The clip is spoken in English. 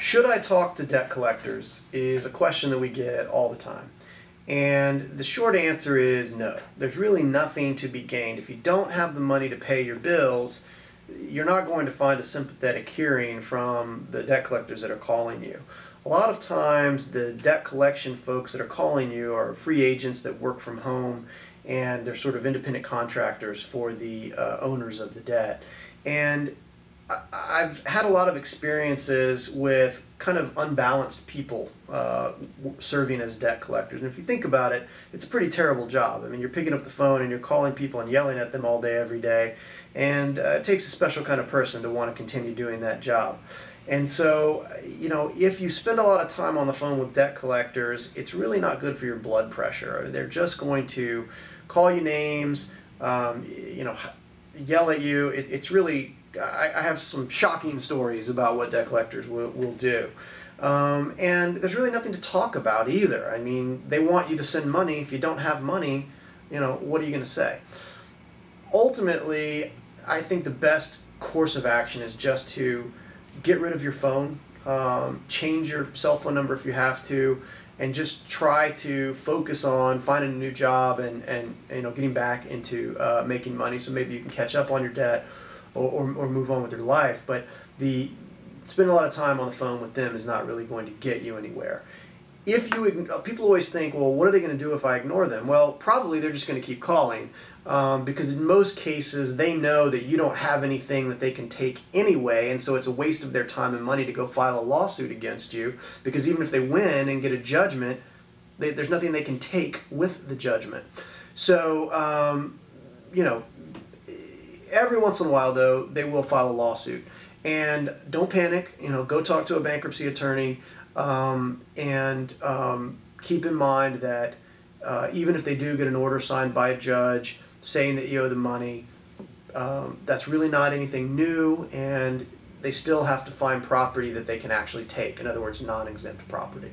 Should I talk to debt collectors is a question that we get all the time. And the short answer is no. There's really nothing to be gained. If you don't have the money to pay your bills, you're not going to find a sympathetic hearing from the debt collectors that are calling you. A lot of times the debt collection folks that are calling you are free agents that work from home, and they're sort of independent contractors for the owners of the debt. And I've had a lot of experiences with kind of unbalanced people serving as debt collectors. And if you think about it, it's a pretty terrible job. I mean, you're picking up the phone and you're calling people and yelling at them all day, every day. And it takes a special kind of person to want to continue doing that job. And so, you know, if you spend a lot of time on the phone with debt collectors, it's really not good for your blood pressure. They're just going to call you names, you know, yell at you. It's really... I have some shocking stories about what debt collectors will do. And there's really nothing to talk about either. I mean, they want you to send money. If you don't have money, you know, what are you going to say? Ultimately, I think the best course of action is just to get rid of your phone, change your cell phone number if you have to, and just try to focus on finding a new job and you know, getting back into making money, so maybe you can catch up on your debt or move on with your life. But spending a lot of time on the phone with them is not really going to get you anywhere. If you people always think, well, what are they going to do if I ignore them? Well, probably they're just going to keep calling, because in most cases they know that you don't have anything that they can take anyway, and so it's a waste of their time and money to go file a lawsuit against you, because even if they win and get a judgment, there's nothing they can take with the judgment. So, you know, every once in a while, though, they will file a lawsuit. And don't panic. You know, go talk to a bankruptcy attorney, and keep in mind that even if they do get an order signed by a judge saying that you owe them money, that's really not anything new, and they still have to find property that they can actually take. In other words, non-exempt property.